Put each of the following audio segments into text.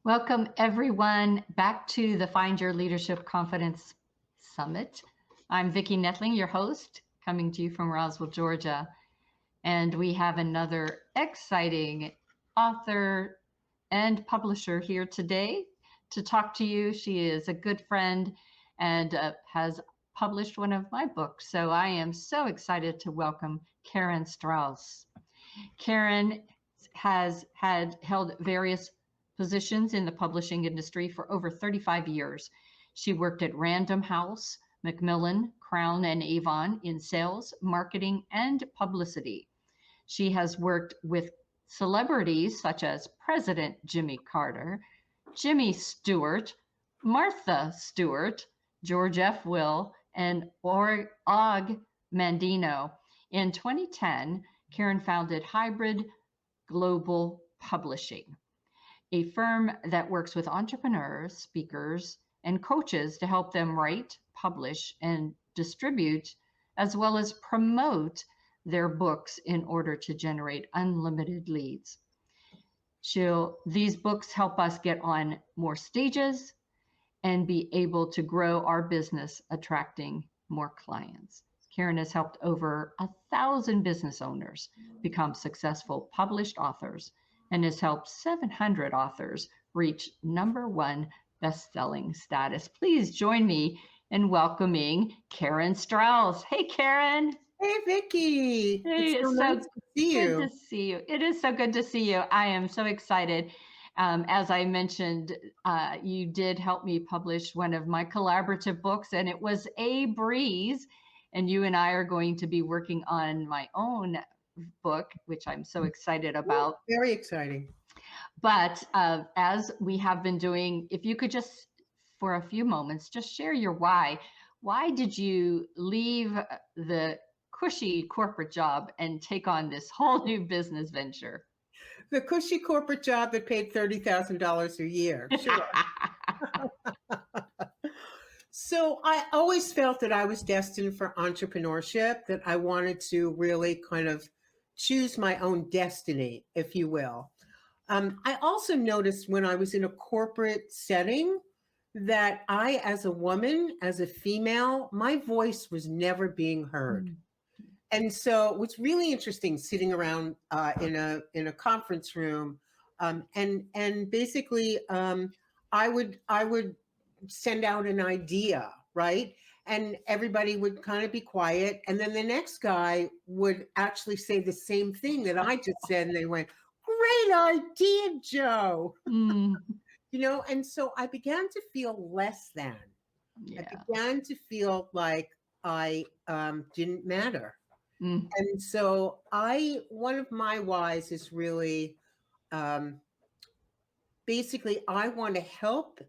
Welcome, everyone, back to the Find Your Leadership Confidence Summit. I'm Vicki Netling, your host, coming to you from Roswell, Georgia. And we have another exciting author and publisher here today to talk to you. She is a good friend and has published one of my books. So I am so excited to welcome Karen Strauss. Karen has held various positions in the publishing industry for over 35 years. She worked at Random House, Macmillan, Crown, and Avon in sales, marketing, and publicity. She has worked with celebrities such as President Jimmy Carter, Jimmy Stewart, Martha Stewart, George F. Will, and Og Mandino. In 2010, Karen founded Hybrid Global Publishing, a firm that works with entrepreneurs, speakers, and coaches to help them write, publish, and distribute, as well as promote their books in order to generate unlimited leads. These books help us get on more stages and be able to grow our business, attracting more clients. Karen has helped over 1,000 business owners become successful published authors and has helped 700 authors reach #1 best-selling status. Please join me in welcoming Karen Strauss. Hey, Karen. Hey, Vicki. Hey, It's so nice to see good you. to see you. It is so good to see you. I am so excited. As I mentioned, you did help me publish one of my collaborative books, and it was a breeze. And you and I are going to be working on my own book, which I'm so excited about. Very exciting. But as we have been doing, if you could just, for a few moments, just share your why. Why did you leave the cushy corporate job and take on this whole new business venture? The cushy corporate job that paid $30,000 a year. Sure. So I always felt that I was destined for entrepreneurship, that I wanted to really kind of choose my own destiny, if you will. I also noticed when I was in a corporate setting that I, as a woman, as a female, my voice was never being heard. And so it was really interesting sitting around in a conference room, and basically I would send out an idea, right? And everybody would kind of be quiet, and then the next guy would actually say the same thing that I just said, and they went, "Great idea, Joe." You know, and so I began to feel less than. Yeah. I began to feel like I didn't matter. And so one of my whys is really, basically, I want to help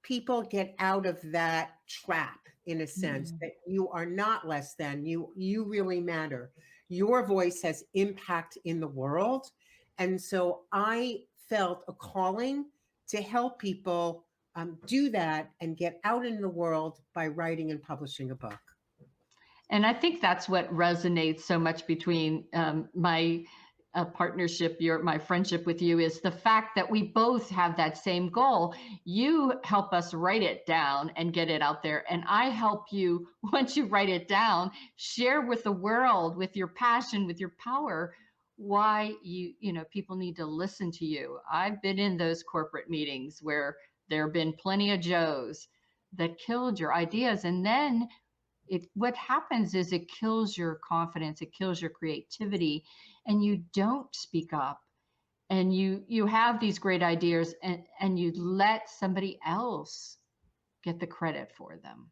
people get out of that trap, in a sense, that you are not less than, you really matter. Your voice has impact in the world. And so I felt a calling to help people do that and get out in the world by writing and publishing a book. And I think that's what resonates so much between my partnership, my friendship with you, is the fact that we both have that same goal. You help us write it down and get it out there. And I help you, once you write it down, share with the world, with your passion, with your power, why people need to listen to you. I've been in those corporate meetings where there have been plenty of Joes that killed your ideas. And then what happens is it kills your confidence, it kills your creativity, and you don't speak up, and you have these great ideas and you let somebody else get the credit for them.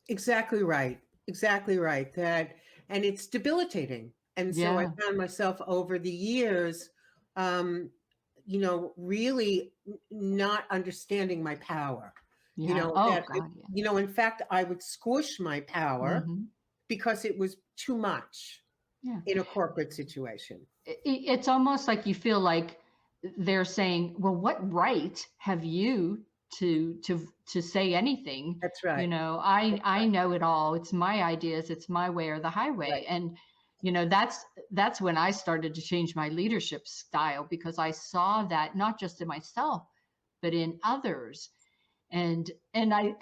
Exactly right. Exactly right. And it's debilitating. And so I found myself over the years, really not understanding my power. In fact, I would squish my power because it was too much in a corporate situation. It's almost like you feel like they're saying, well, what right have you to say anything? That's right. I know it all. It's my ideas. It's my way or the highway. Right. And you know, that's when I started to change my leadership style, because I saw that not just in myself, but in others. And I,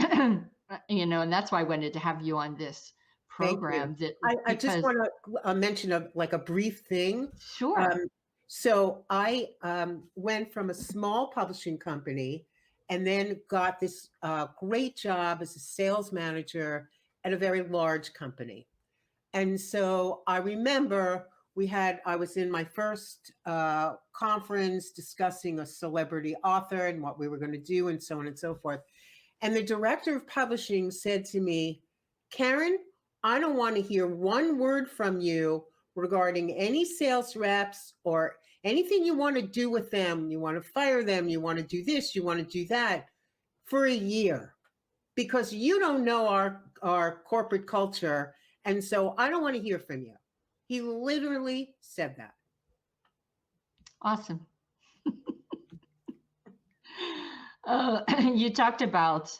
you know, and that's why I wanted to have you on this Thank you. program, that I just because want to mention a brief thing. sure. Um, so I went from a small publishing company and then got this great job as a sales manager at a very large company. And so I remember I was in my first conference discussing a celebrity author and what we were going to do and so on and so forth. And the director of publishing said to me, Karen, I don't want to hear one word from you regarding any sales reps or anything you want to do with them. You want to fire them, you want to do this, you want to do that for a year, because you don't know our corporate culture. And so I don't want to hear from you. He literally said that. Awesome. You talked about,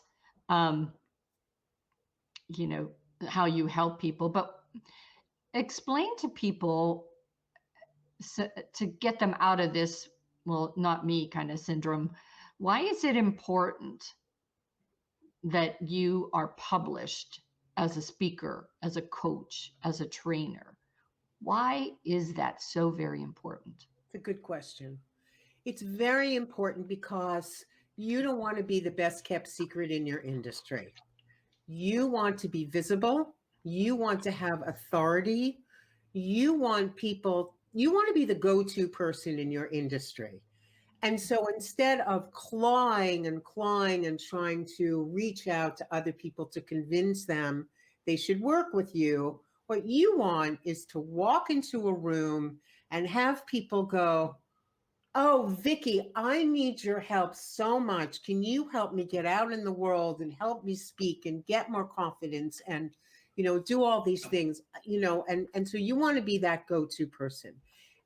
um, you know, how you help people, but explain to people, to get them out of this, well, not me kind of syndrome. Why is it important that you are published as a speaker, as a coach, as a trainer? Why is that so very important? It's a good question. It's very important because you don't want to be the best kept secret in your industry. You want to be visible. You want to have authority. You want to be the go to person in your industry. And so instead of clawing and clawing and trying to reach out to other people to convince them they should work with you, what you want is to walk into a room and have people go, oh, Vicki, I need your help so much. Can you help me get out in the world and help me speak and get more confidence and, do all these things, and so you want to be that go-to person.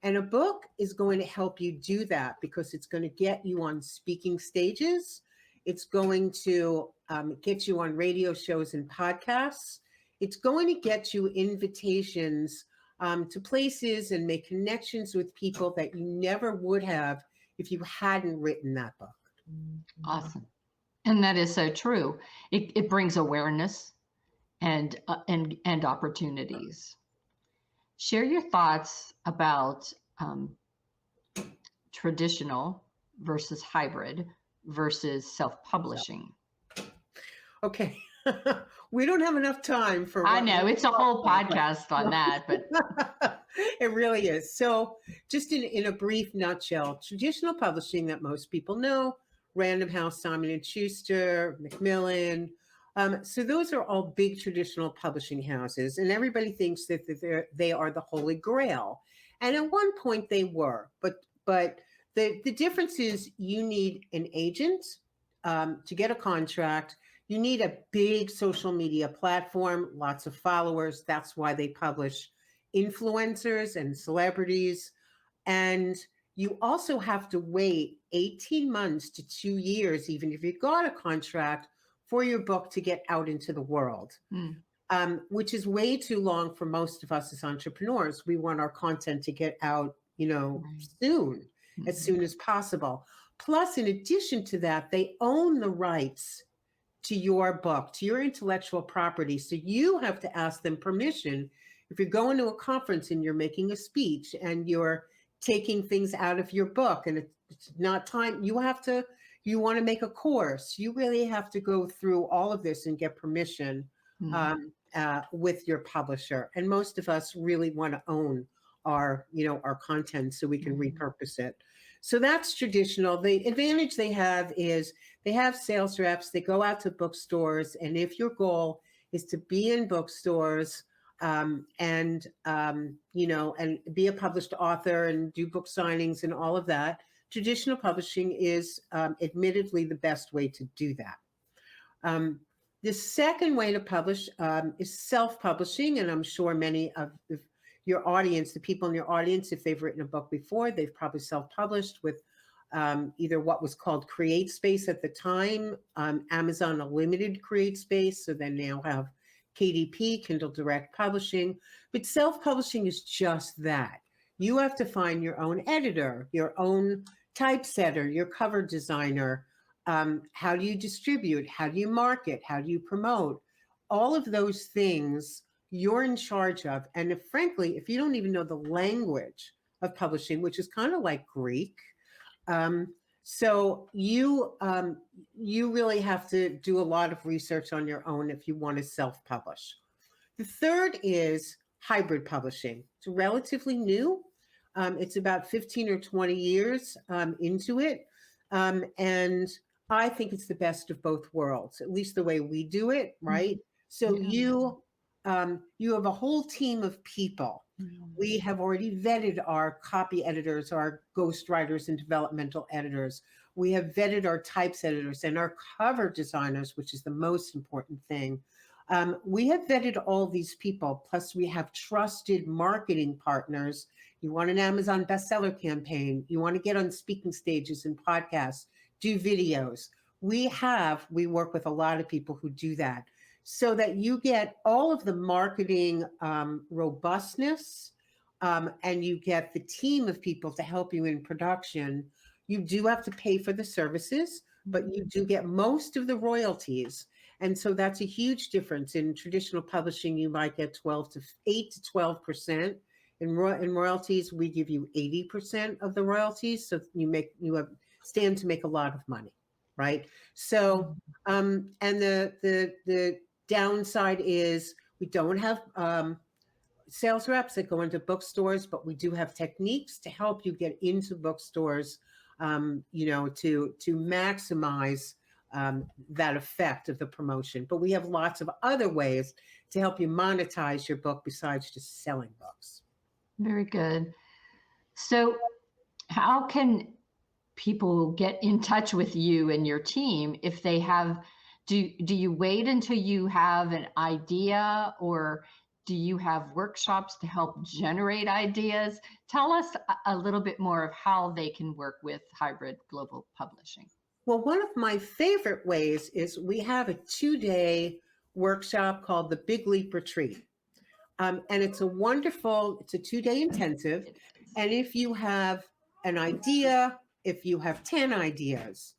And a book is going to help you do that because it's going to get you on speaking stages. It's going to get you on radio shows and podcasts. It's going to get you invitations to places and make connections with people that you never would have if you hadn't written that book. Awesome. And that is so true. It brings awareness and opportunities. Share your thoughts about traditional versus hybrid versus self-publishing. Okay. We don't have enough time for I know it's a whole podcast on that, but it really is. So just in a brief nutshell, traditional publishing that most people know, Random House, Simon & Schuster, Macmillan. So those are all big traditional publishing houses, and everybody thinks that they are the holy grail. And at one point they were, but the difference is you need an agent to get a contract. You need a big social media platform, lots of followers. That's why they publish influencers and celebrities. And you also have to wait 18 months to 2 years, even if you got a contract, for your book to get out into the world, which is way too long for most of us as entrepreneurs. We want our content to get out, soon, as soon as possible. Plus, in addition to that, they own the rights to your book, to your intellectual property. So you have to ask them permission. If you're going to a conference and you're making a speech and you're taking things out of your book and it's not time, you want to make a course, you really have to go through all of this and get permission with your publisher. And most of us really want to own our content so we can repurpose it. So that's traditional. The advantage they have is they have sales reps. They go out to bookstores, and if your goal is to be in bookstores and be a published author and do book signings and all of that, traditional publishing is admittedly the best way to do that. The second way to publish is self-publishing, and I'm sure many of your audience, the people in your audience, if they've written a book before, they've probably self-published with either what was called CreateSpace at the time, Amazon Unlimited CreateSpace, so they now have KDP, Kindle Direct Publishing, but self-publishing is just that. You have to find your own editor, your own typesetter, your cover designer. How do you distribute? How do you market? How do you promote? All of those things you're in charge of. And if, frankly, if you don't even know the language of publishing, which is kind of like Greek, so you really have to do a lot of research on your own if you want to self-publish. The third is hybrid publishing. It's relatively new. It's about 15 or 20 years into it. And I think it's the best of both worlds, at least the way we do it, right? So you have a whole team of people. We have already vetted our copy editors, our ghostwriters and developmental editors. We have vetted our types editors and our cover designers, which is the most important thing. We have vetted all these people, plus we have trusted marketing partners. You want an Amazon bestseller campaign, you want to get on speaking stages and podcasts, do videos. We work with a lot of people who do that, so that you get all of the marketing robustness, and you get the team of people to help you in production. You do have to pay for the services, but you do get most of the royalties. And so that's a huge difference. In traditional publishing, you might get 8 to 12%. In royalties, we give you 80% of the royalties. So you stand to make a lot of money, right? So, and the downside is we don't have sales reps that go into bookstores, but we do have techniques to help you get into bookstores, to maximize that effect of the promotion. But we have lots of other ways to help you monetize your book besides just selling books. Very good. So how can people get in touch with you and your team if they have, do you wait until you have an idea, or do you have workshops to help generate ideas? Tell us a little bit more of how they can work with hybrid global publishing. Well, one of my favorite ways is we have a 2-day workshop called the Big Leap Retreat. And it's a 2-day intensive. And if you have an idea, if you have 10 ideas,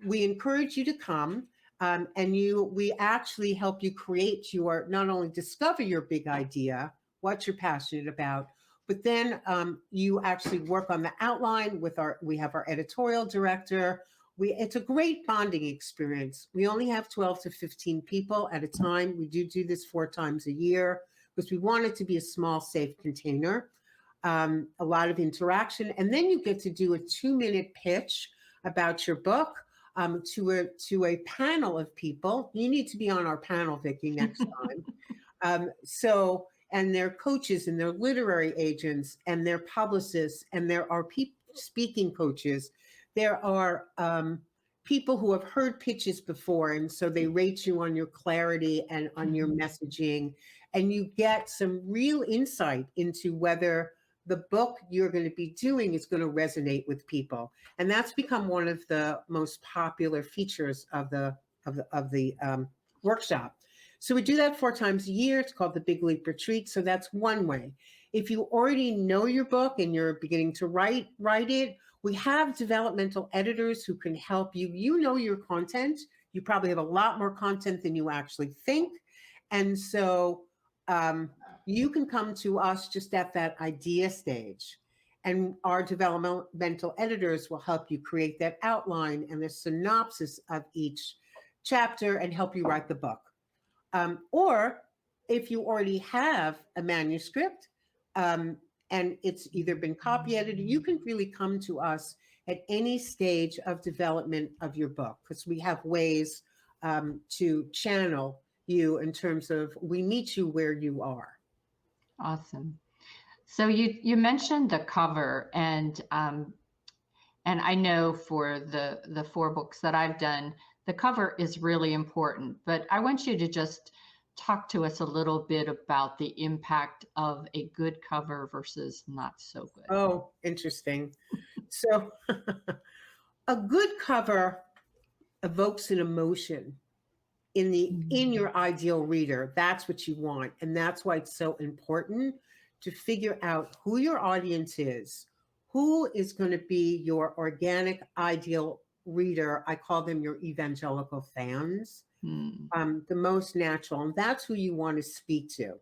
we encourage you to come. And we actually help you create not only discover your big idea, what you're passionate about, but then you actually work on the outline we have our editorial director. It's a great bonding experience. We only have 12 to 15 people at a time. We do this 4 times a year because we want it to be a small, safe container, a lot of interaction. And then you get to do a 2-minute pitch about your book to a panel of people. You need to be on our panel, Vicki, next time. And their coaches and their literary agents and their publicists, and there are speaking coaches. There are people who have heard pitches before, and so they rate you on your clarity and on your messaging, and you get some real insight into whether the book you're going to be doing is going to resonate with people. And that's become one of the most popular features of the workshop. So we do that 4 times a year. It's called the Big Leap Retreat. So that's one way. If you already know your book and you're beginning to write it, we have developmental editors who can help you. You know your content. You probably have a lot more content than you actually think. And so you can come to us just at that idea stage. And our developmental editors will help you create that outline and the synopsis of each chapter and help you write the book. Or if you already have a manuscript and it's either been copy edited, you can really come to us at any stage of development of your book, because we have ways to channel you in terms of we meet you where you are. Awesome. So you mentioned the cover, and I know for the 4 books that I've done, the cover is really important, but I want you to just talk to us a little bit about the impact of a good cover versus not so good. Oh, interesting. So a good cover evokes an emotion. in your ideal reader. That's what you want. And that's why it's so important to figure out who your audience is, who is going to be your organic ideal reader. I call them your evangelical fans, the most natural. And that's who you want to speak to.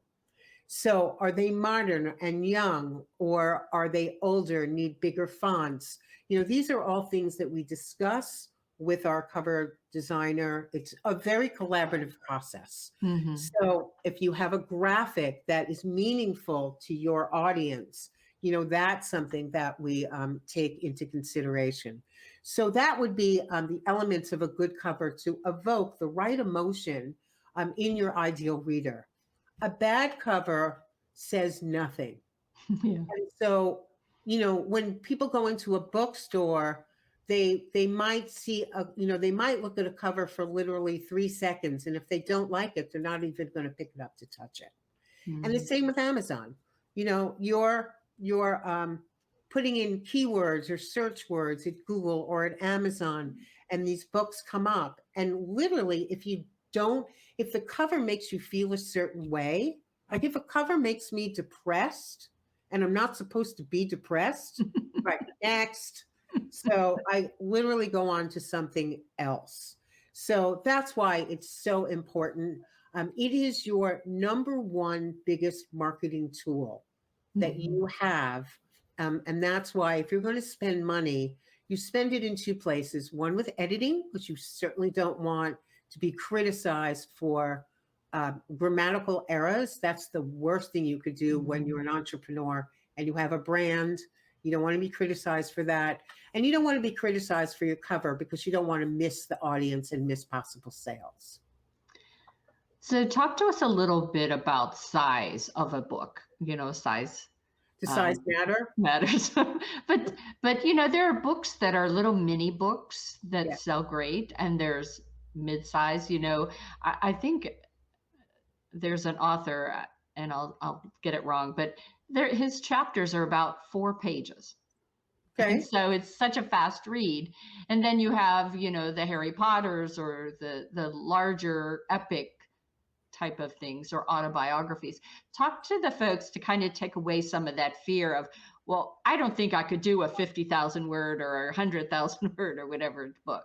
So are they modern and young, or are they older, need bigger fonts? These are all things that we discuss with our cover designer. It's a very collaborative process. Mm-hmm. So if you have a graphic that is meaningful to your audience, that's something that we take into consideration. So that would be the elements of a good cover to evoke the right emotion in your ideal reader. A bad cover says nothing. Yeah. And so, when people go into a bookstore, they might see they might look at a cover for literally 3 seconds, and if they don't like it, they're not even going to pick it up to touch it. And the same with Amazon. You're putting in keywords or search words at Google or at Amazon, and these books come up. And literally, if the cover makes you feel a certain way, like if a cover makes me depressed and I'm not supposed to be depressed, right, next. So I literally go on to something else. So that's why it's so important. It is your number one biggest marketing tool that you have. And that's why if you're going to spend money, you spend it in two places. One with editing, which you certainly don't want to be criticized for grammatical errors. That's the worst thing you could do when you're an entrepreneur and you have a brand. You don't want to be criticized for that. And you don't want to be criticized for your cover because you don't want to miss the audience and miss possible sales. So talk to us a little bit about size of a book, size. Does size matter? Matters. but there are books that are little mini books that sell great, and there's mid-size. I think there's an author, and I'll get it wrong, but his chapters are about 4 pages. Okay. And so it's such a fast read. And then you have, the Harry Potters or the larger epic type of things or autobiographies. Talk to the folks to kind of take away some of that fear of, well, I don't think I could do a 50,000 word or 100,000 word or whatever book.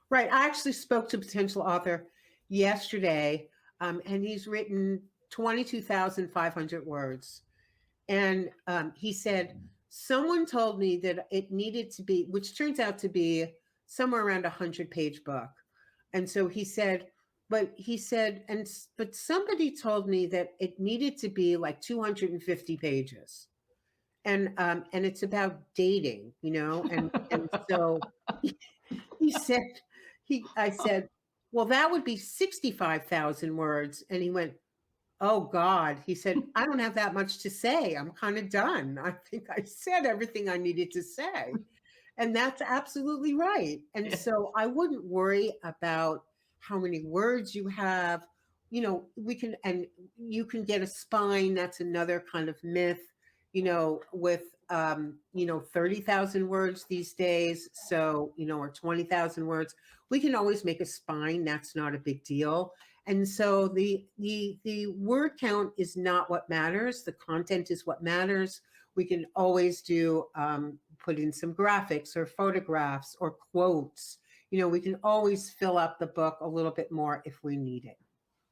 Right. I actually spoke to a potential author yesterday, and he's written 22,500 words. And he said, someone told me that it needed to be, which turns out to be somewhere around 100-page book. And so he said, but somebody told me that it needed to be like 250 pages. And it's about dating, and so I said, well, that would be 65,000 words. And he went, oh God, he said, I don't have that much to say. I'm kind of done. I think I said everything I needed to say. And that's absolutely right. And so I wouldn't worry about how many words you have. You can get a spine. That's another kind of myth, with 30,000 words these days. So, or 20,000 words, we can always make a spine. That's not a big deal. And so the word count is not what matters. The content is what matters. We can always put in some graphics or photographs or quotes. We can always fill up the book a little bit more if we need it.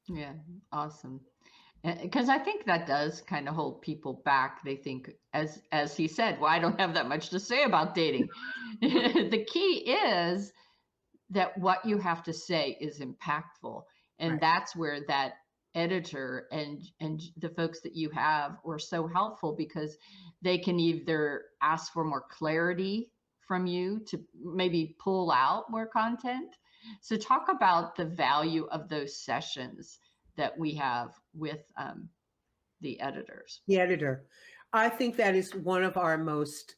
Yeah, awesome. Because I think that does kind of hold people back. They think, as he said, well, I don't have that much to say about dating. The key is that what you have to say is impactful. And right. That's where that editor and the folks that you have are so helpful, because they can either ask for more clarity from you to maybe pull out more content. So talk about the value of those sessions that we have with the editors. The editor. I think that is one of our most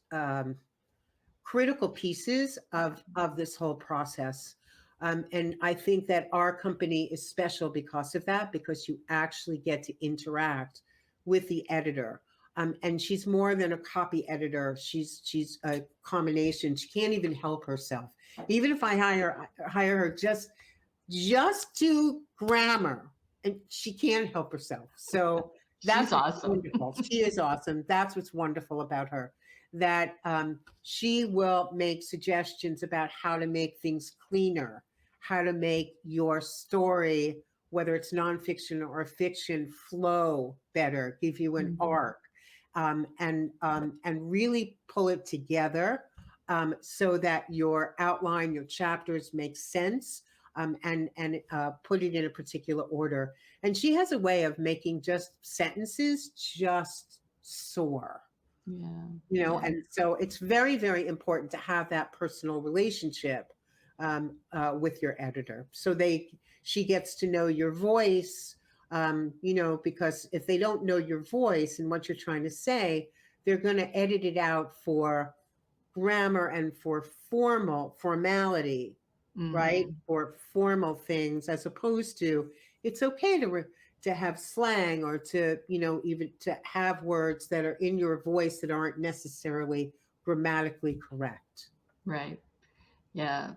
critical pieces of this whole process. And I think that our company is special because of that, because you actually get to interact with the editor. And she's more than a copy editor. She's a combination. She can't even help herself. Even if I hire her just to grammar, and she can't help herself. So She's that's what's awesome. wonderful. She is awesome. That's what's wonderful about her. That she will make suggestions about how to make things cleaner, how to make your story, whether it's nonfiction or fiction, flow better, give you an Mhm. arc, and really pull it together, so that your outline, your chapters make sense, and put it in a particular order. And she has a way of making just sentences just soar, Yeah. you know. Yeah. And so it's very, very important to have that personal relationship, with your editor, so she gets to know your voice, because if they don't know your voice and what you're trying to say, they're going to edit it out for grammar and for formality, right? Mhm. For formal things, as opposed to, it's okay to have slang, or to, even to have words that are in your voice that aren't necessarily grammatically correct. Right. Yeah.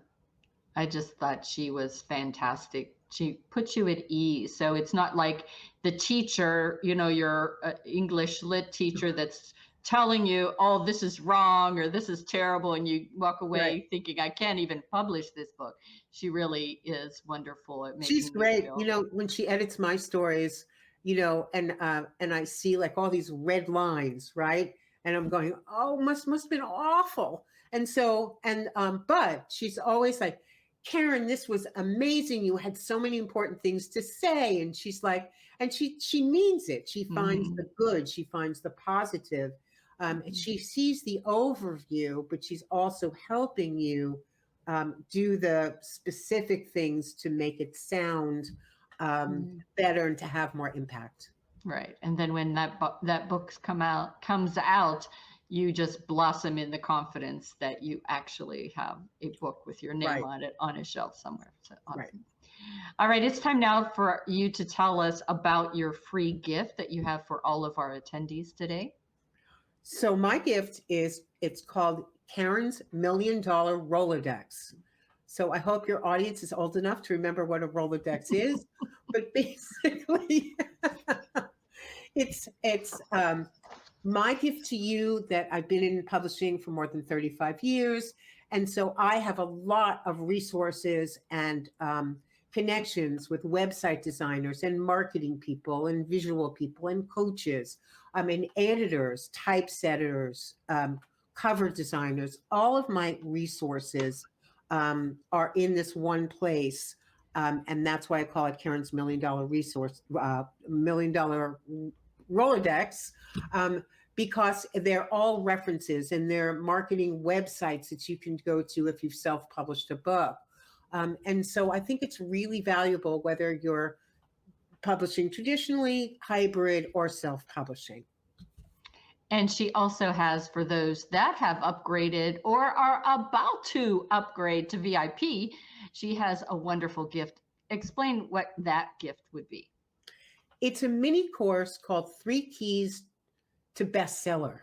I just thought she was fantastic. She puts you at ease. So it's not like the teacher, your English lit teacher that's telling you, oh, this is wrong or this is terrible. And you walk Right. away thinking, I can't even publish this book. She really is wonderful at She's making you great. feel. When she edits my stories, and I see like all these red lines, right? And I'm going, oh, must have been awful. And so, but she's always like, Karen, this was amazing. You had so many important things to say. And she's like, and she means it. She finds Hmm. the good, she finds the positive. She sees the overview, but she's also helping you, do the specific things to make it sound, better, and to have more impact. Right. And then when that book's comes out, you just blossom in the confidence that you actually have a book with your name Right, on it on a shelf somewhere. So right. awesome. All right, it's time now for you to tell us about your free gift that you have for all of our attendees today. So my gift is, it's called Karen's $1 million Rolodex. So I hope your audience is old enough to remember what a Rolodex is. But basically, it's my gift to you, that I've been in publishing for more than 35 years. And so I have a lot of resources and, connections with website designers and marketing people and visual people and coaches, and editors, typesetters, cover designers. All of my resources, are in this one place. And that's why I call it Karen's $1 million resource, $1 million Rolodex, because they're all references, and they're marketing websites that you can go to if you've self-published a book. And so I think it's really valuable, whether you're publishing traditionally, hybrid, or self-publishing. And she also has, for those that have upgraded or are about to upgrade to VIP, she has a wonderful gift. Explain what that gift would be. It's a mini course called 3 Keys to Bestseller.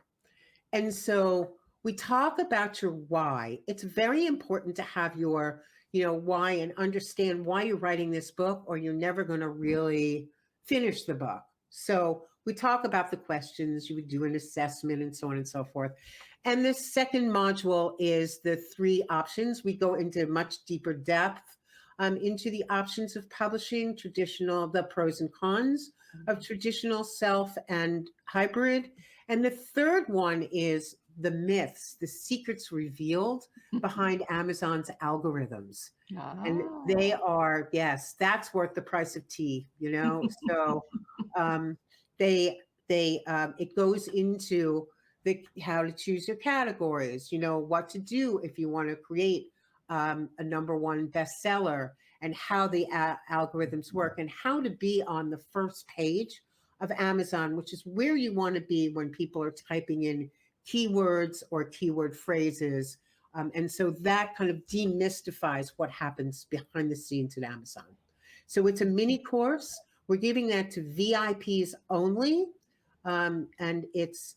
And so we talk about your why. It's very important to have your, why, and understand why you're writing this book, or you're never going to really finish the book. So we talk about the questions, you would do an assessment, and so on and so forth. And the second module is the 3 options. We go into much deeper depth, into the options of publishing, traditional, the pros and cons of traditional, self, and hybrid. And the third one is the myths, the secrets revealed behind Amazon's algorithms. And they Ah. are, yes, that's worth the price of tea. So, um, it goes into how to choose your categories, what to do if you want to create, a #1 bestseller, and how the algorithms work, and how to be on the first page of Amazon, which is where you want to be when people are typing in keywords or keyword phrases. And so that kind of demystifies what happens behind the scenes at Amazon. So it's a mini course. We're giving that to VIPs only. And it's,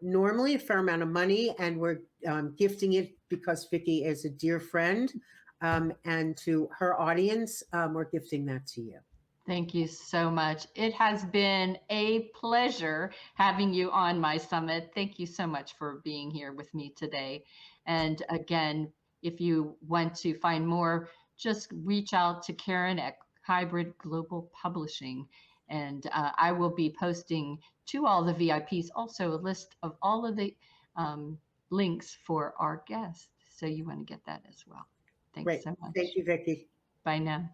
normally a fair amount of money, and we're, gifting it because Vicki is a dear friend. and to her audience, we're gifting that to you. Thank you so much. It has been a pleasure having you on my summit. Thank you so much for being here with me today. And again, if you want to find more, just reach out to Karen at Hybrid Global Publishing. And I will be posting to all the VIPs also a list of all of the links for our guests. So you want to get that as well. Thanks Great. so much. Thank you, Vicki. Bye now.